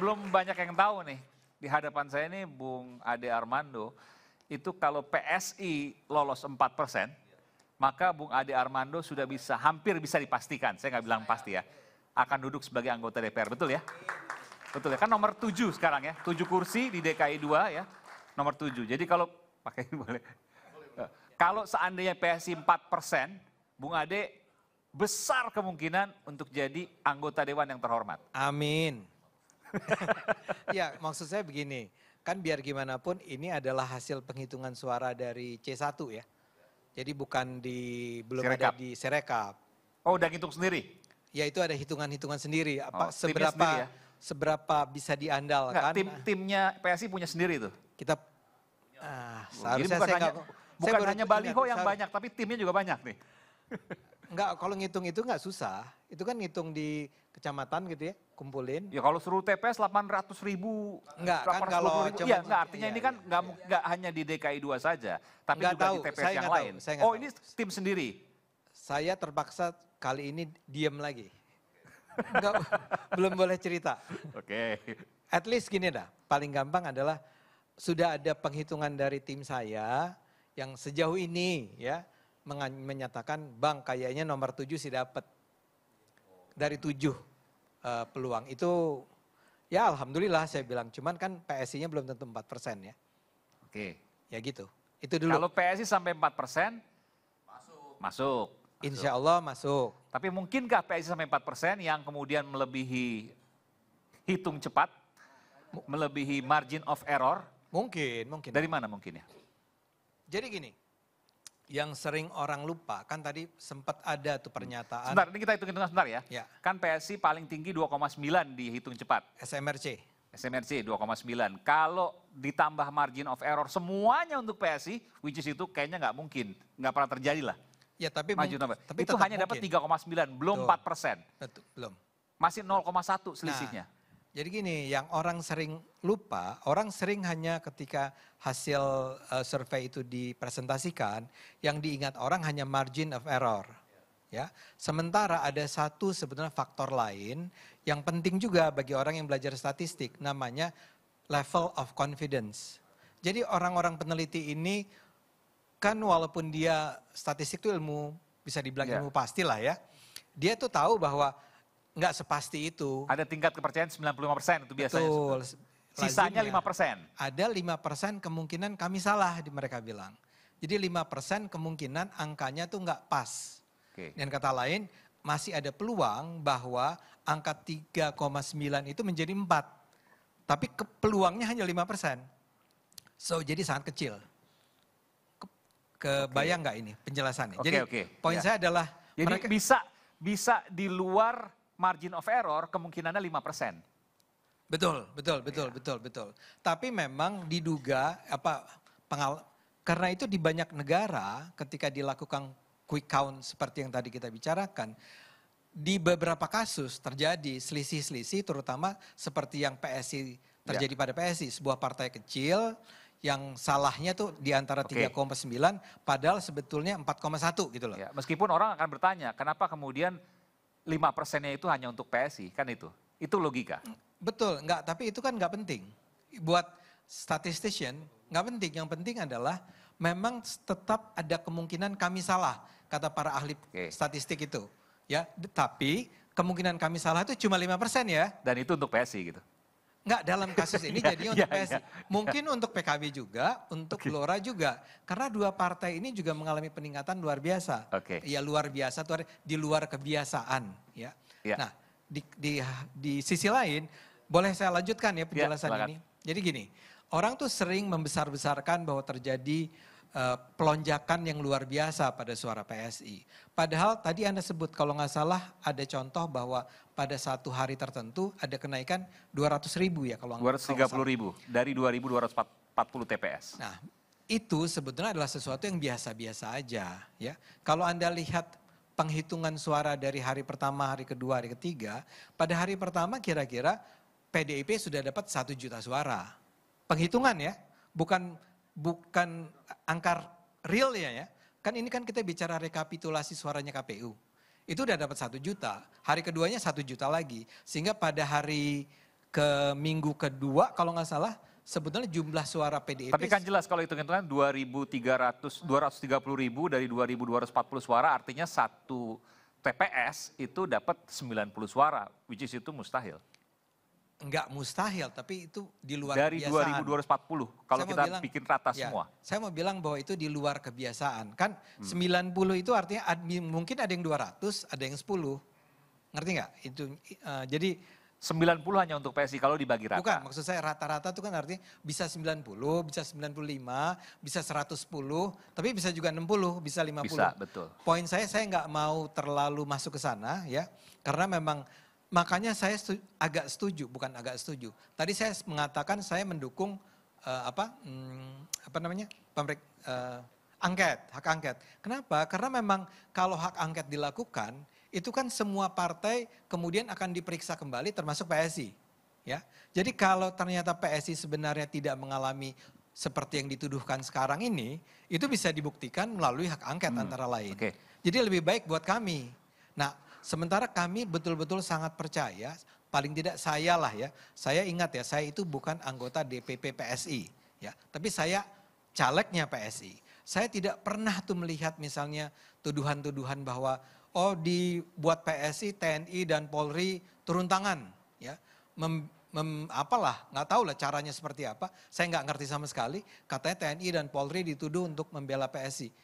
belum banyak yang tahu nih. Di hadapan saya ini Bung Ade Armando, itu kalau PSI lolos 4%, maka Bung Ade Armando sudah hampir bisa dipastikan, saya nggak bilang pasti ya, akan duduk sebagai anggota DPR, betul ya? Betul ya, kan nomor 7 sekarang ya, 7 kursi di DKI 2 ya, nomor 7. Jadi kalau, pakai boleh. Kalau seandainya PSI 4%, Bung Ade besar kemungkinan untuk jadi anggota Dewan yang terhormat. Amin. Ya, maksud saya begini, kan biar gimana pun ini adalah hasil penghitungan suara dari C1 ya. Jadi bukan belum Sirekap. ada di Sirekap. Oh, udah ngitung sendiri? Ya itu ada hitungan-hitungan sendiri, Oh, timnya sendiri ya? seberapa bisa diandalkan. Timnya PSI punya sendiri tuh? Kita, jadi bukan hanya baliho yang banyak, tapi timnya juga banyak nih. Enggak, kalau ngitung itu enggak susah. Itu kan ngitung di kecamatan gitu ya, kumpulin. Ya kalau seluruh TPS 800 ribu. Enggak, kan kalau iya, enggak, artinya ini kan enggak hanya di DKI 2 saja, tapi juga di TPS yang lain. Oh, ini tim sendiri? Saya terpaksa kali ini diam lagi. Enggak, belum boleh cerita. Oke. At least gini dah, paling gampang adalah sudah ada penghitungan dari tim saya yang sejauh ini ya menyatakan Bang kayaknya nomor 7 sih dapat. Dari 7 peluang itu ya alhamdulillah saya bilang, cuman kan PSI-nya belum tentu 4% ya. Oke. Ya gitu, itu dulu. Kalau PSI sampai 4%, masuk. Insya Allah masuk. Tapi mungkinkah PSI sampai 4% yang kemudian melebihi hitung cepat, melebihi margin of error? Mungkin. Dari mana mungkin ya? Jadi gini, yang sering orang lupa, kan tadi sempat ada tuh pernyataan. Sebentar, ini kita hitung-hitungan sebentar ya. Ya. Kan PSI paling tinggi 2,9 dihitung cepat. SMRC 2,9. Kalau ditambah margin of error semuanya untuk PSI, which is itu kayaknya nggak mungkin, nggak pernah terjadi lah. Ya tapi itu hanya dapat 3,9, belum 4%. Betul, belum. Masih 0,1 selisihnya. Nah, jadi gini, yang orang sering lupa, orang sering hanya ketika hasil survei itu dipresentasikan, yang diingat orang hanya margin of error. Ya, sementara ada satu sebenarnya faktor lain yang penting juga bagi orang yang belajar statistik, namanya level of confidence. Jadi orang-orang peneliti ini kan walaupun dia statistik itu ilmu, bisa dibilang ilmu pasti lah ya. Dia tuh tahu bahwa nggak sepasti itu. Ada tingkat kepercayaan 95% itu biasanya. Betul. Sisanya 5%. Ada 5% kemungkinan kami salah, mereka bilang. Jadi 5% kemungkinan angkanya tuh nggak pas. Okay. Dan kata lain, masih ada peluang bahwa angka 3,9 itu menjadi 4. Tapi peluangnya hanya 5%. So jadi sangat kecil. Kebayang nggak ini penjelasannya? Jadi poin saya adalah jadi mereka bisa di luar margin of error kemungkinannya 5%. Betul. Tapi memang diduga karena itu di banyak negara ketika dilakukan quick count seperti yang tadi kita bicarakan, di beberapa kasus terjadi selisih-selisih terutama seperti yang PSI terjadi pada PSI, sebuah partai kecil yang salahnya tuh di antara 3,9 padahal sebetulnya 4,1 gitu loh. Ya, meskipun orang akan bertanya kenapa kemudian 5%-nya itu hanya untuk PSI, kan itu logika. Betul, tapi itu kan nggak penting. Buat statistician nggak penting, yang penting adalah memang tetap ada kemungkinan kami salah, kata para ahli statistik itu. Ya, tapi kemungkinan kami salah itu cuma 5% ya. Dan itu untuk PSI gitu. Enggak, dalam kasus ini jadinya untuk PSI. Mungkin untuk PKB juga, untuk Gelora juga. Karena dua partai ini juga mengalami peningkatan luar biasa. Ya luar biasa, di luar kebiasaan. Ya. Nah, di sisi lain, boleh saya lanjutkan ya penjelasan ini. Jadi gini, orang tuh sering membesar-besarkan bahwa terjadi pelonjakan yang luar biasa pada suara PSI. Padahal tadi Anda sebut kalau nggak salah ada contoh bahwa pada satu hari tertentu ada kenaikan 200.000 ya kalau 230.000 dari 2.240 TPS. Nah itu sebetulnya adalah sesuatu yang biasa-biasa aja ya. Kalau Anda lihat penghitungan suara dari hari pertama, hari kedua, hari ketiga, pada hari pertama kira-kira PDIP sudah dapat 1 juta suara. Penghitungan ya, bukan angka real ya. Kan ini kan kita bicara rekapitulasi suaranya KPU. Itu udah dapat 1 juta. Hari keduanya 1 juta lagi. Sehingga pada hari ke minggu kedua kalau nggak salah, sebetulnya jumlah suara PDIP. Tapi kan jelas kalau hitung-hitungan 230.000 dari 2.240 suara, artinya satu TPS itu dapat 90 suara, which is itu mustahil. Enggak mustahil, tapi itu di luar dari kebiasaan. Dari 2.240, kalau kita bikin rata ya, semua. Saya mau bilang bahwa itu di luar kebiasaan. Kan 90 itu artinya mungkin ada yang 200, ada yang 10. Ngerti nggak? Itu jadi 90 hanya untuk PSI kalau dibagi rata. Bukan, maksud saya rata-rata itu kan artinya bisa 90, bisa 95, bisa 110, tapi bisa juga 60, bisa 50. Bisa, betul. Poin saya nggak mau terlalu masuk ke sana ya, karena memang makanya saya agak setuju, bukan agak setuju. Tadi saya mengatakan saya mendukung angket, hak angket. Kenapa? Karena memang kalau hak angket dilakukan, itu kan semua partai kemudian akan diperiksa kembali termasuk PSI. Ya. Jadi kalau ternyata PSI sebenarnya tidak mengalami seperti yang dituduhkan sekarang ini, itu bisa dibuktikan melalui hak angket antara lain. Okay. Jadi lebih baik buat kami. Nah, sementara kami betul-betul sangat percaya, paling tidak saya lah ya, saya ingat ya, saya itu bukan anggota DPP PSI. Ya, tapi saya calegnya PSI. Saya tidak pernah tuh melihat misalnya tuduhan-tuduhan bahwa dibuat PSI, TNI dan Polri turun tangan, ya, apalah, nggak tahu lah caranya seperti apa. Saya nggak ngerti sama sekali. Katanya TNI dan Polri dituduh untuk membela PSI.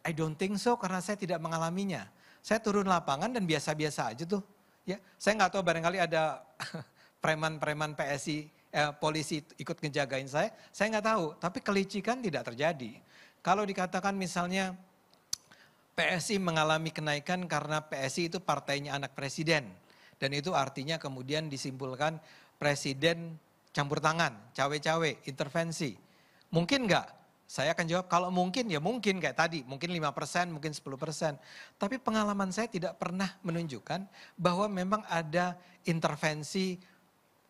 I don't think so karena saya tidak mengalaminya. Saya turun lapangan dan biasa-biasa aja tuh. Ya, saya nggak tahu barangkali ada preman-preman PSI, polisi ikut ngejagain saya nggak tahu. Tapi kelicikan tidak terjadi. Kalau dikatakan misalnya PSI mengalami kenaikan karena PSI itu partainya anak presiden. Dan itu artinya kemudian disimpulkan presiden campur tangan, cawe-cawe, intervensi. Mungkin enggak? Saya akan jawab kalau mungkin ya mungkin kayak tadi. Mungkin 5%, mungkin 10%. Tapi pengalaman saya tidak pernah menunjukkan bahwa memang ada intervensi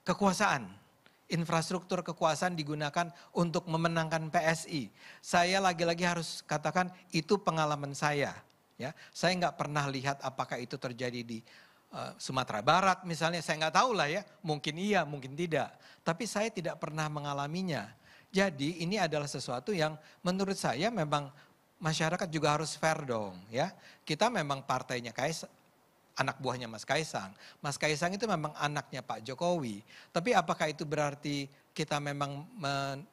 kekuasaan. Infrastruktur kekuasaan digunakan untuk memenangkan PSI. Saya lagi-lagi harus katakan itu pengalaman saya. Ya, saya nggak pernah lihat apakah itu terjadi di Sumatera Barat misalnya. Saya nggak tahu lah ya, mungkin iya, mungkin tidak. Tapi saya tidak pernah mengalaminya. Jadi ini adalah sesuatu yang menurut saya memang masyarakat juga harus fair dong. Ya, kita memang partainya anak buahnya Mas Kaisang. Mas Kaisang itu memang anaknya Pak Jokowi. Tapi apakah itu berarti kita memang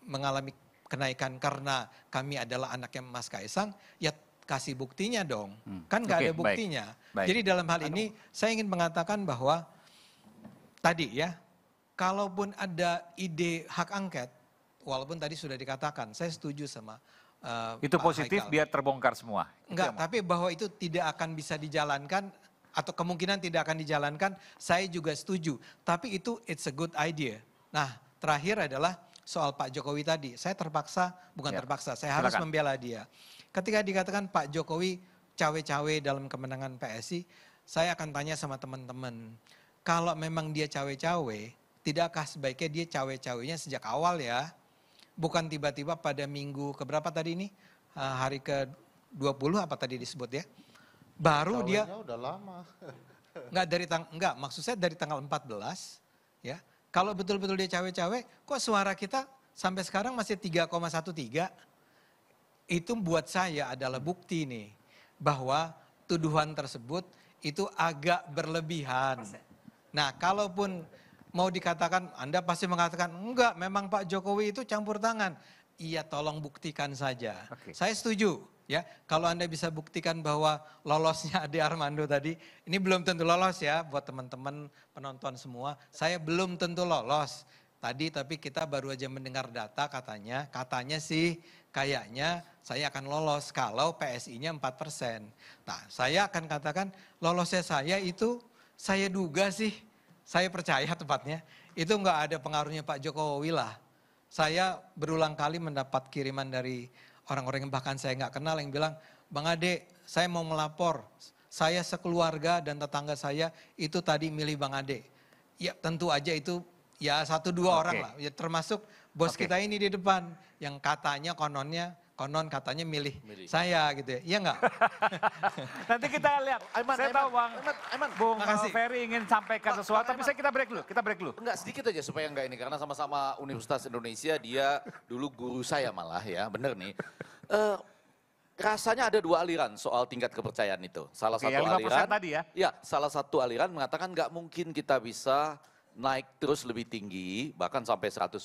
mengalami kenaikan karena kami adalah anaknya Mas Kaisang? Ya kasih buktinya dong. Kan nggak ada buktinya. Baik. Jadi dalam hal ini saya ingin mengatakan bahwa tadi ya, kalaupun ada ide hak angket, walaupun tadi sudah dikatakan, saya setuju sama itu Pak positif Haikal. biar terbongkar semua. Enggak, tapi bahwa itu tidak akan bisa dijalankan atau kemungkinan tidak akan dijalankan, saya juga setuju. Tapi itu it's a good idea. Nah, terakhir adalah soal Pak Jokowi tadi. Saya terpaksa, bukan terpaksa, saya harus membela dia. Ketika dikatakan Pak Jokowi cawe-cawe dalam kemenangan PSI, saya akan tanya sama teman-teman, kalau memang dia cawe-cawe, tidakkah sebaiknya dia cawe-cawenya sejak awal ya? Bukan tiba-tiba pada minggu keberapa tadi ini? Hari ke-20 apa tadi disebut ya? Baru dia udah lama. Enggak, maksud saya dari tanggal 14 ya. Kalau betul-betul dia cawe-cawe, kok suara kita sampai sekarang masih 3,13? Itu buat saya adalah bukti nih bahwa tuduhan tersebut itu agak berlebihan. Nah, kalaupun mau dikatakan, Anda pasti mengatakan, enggak, memang Pak Jokowi itu campur tangan. Iya, tolong buktikan saja. Saya setuju. Ya, kalau Anda bisa buktikan bahwa lolosnya Ade Armando tadi, ini belum tentu lolos ya buat teman-teman penonton semua. Saya belum tentu lolos tadi, tapi kita baru aja mendengar data katanya sih kayaknya saya akan lolos kalau PSI-nya 4%. Nah, saya akan katakan lolosnya saya itu saya duga sih, saya percaya tepatnya, itu nggak ada pengaruhnya Pak Jokowi lah. Saya berulang kali mendapat kiriman dari orang-orang yang bahkan saya nggak kenal yang bilang, Bang Ade, saya mau melapor. Saya sekeluarga dan tetangga saya itu tadi milih Bang Ade. Ya tentu aja itu ya 1-2 orang lah. Ya, termasuk bos kita ini di depan yang katanya kononnya konon katanya milih saya gitu ya. Iya nggak? Nanti kita lihat. Saya tahu Bung Ferry ingin sampaikan sesuatu, tapi kita break dulu. Enggak, sedikit aja supaya enggak ini, karena sama-sama Universitas Indonesia, dia dulu guru saya malah ya, bener nih. Rasanya ada dua aliran soal tingkat kepercayaan itu. Salah satu aliran tadi ya? Ya, salah satu aliran mengatakan nggak mungkin kita bisa naik terus lebih tinggi, bahkan sampai 100%,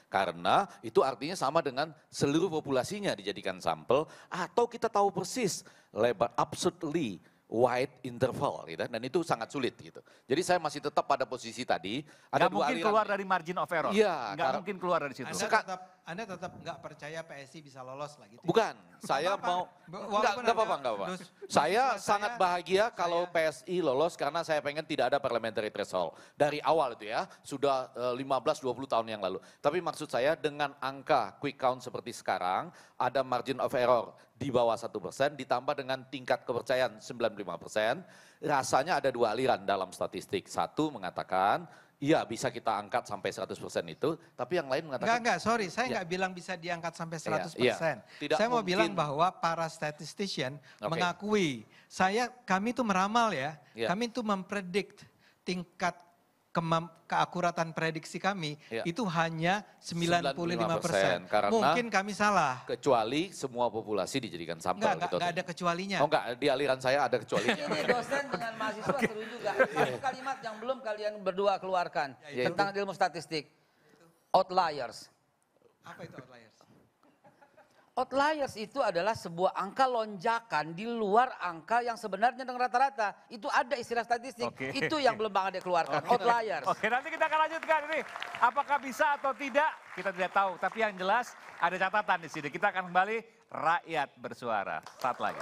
karena itu artinya sama dengan seluruh populasinya dijadikan sampel, atau kita tahu persis lebar absolutely wide interval, gitu, dan itu sangat sulit gitu. Jadi saya masih tetap pada posisi tadi. Ada dua mungkin aliran keluar dari margin of error. Iya, nggak mungkin keluar dari situ. Anda tetap nggak percaya PSI bisa lolos lagi. Gitu. Bukan, saya mau nggak apa-apa. Saya sangat bahagia kalau PSI lolos karena saya pengen tidak ada parliamentary threshold dari awal itu ya, sudah 15-20 tahun yang lalu. Tapi maksud saya dengan angka quick count seperti sekarang, ada margin of error di bawah 1% ditambah dengan tingkat kepercayaan 95%, rasanya ada dua aliran dalam statistik. Satu mengatakan, iya bisa kita angkat sampai 100% itu, tapi yang lain mengatakan... Enggak, sorry, saya nggak bilang bisa diangkat sampai 100%. Saya mau bilang bahwa para statistician mengakui, kami itu meramal ya, kami itu mempredict tingkat keakuratan prediksi kami itu hanya 95%. Karena mungkin kami salah. Kecuali semua populasi dijadikan sampel. Enggak ada kecualinya. Oh enggak, di aliran saya ada kecualinya. Ini dosen dengan mahasiswa seru juga. Satu kalimat yang belum kalian berdua keluarkan tentang ilmu statistik. Outliers. Apa itu outliers? Outliers itu adalah sebuah angka lonjakan di luar angka yang sebenarnya dengan rata-rata. Itu ada istilah statistik. Itu yang belum Bang Ade keluarkan. Outliers. Oke, nanti kita akan lanjutkan ini. Apakah bisa atau tidak, kita tidak tahu. Tapi yang jelas ada catatan di sini. Kita akan kembali rakyat bersuara. Saat lagi.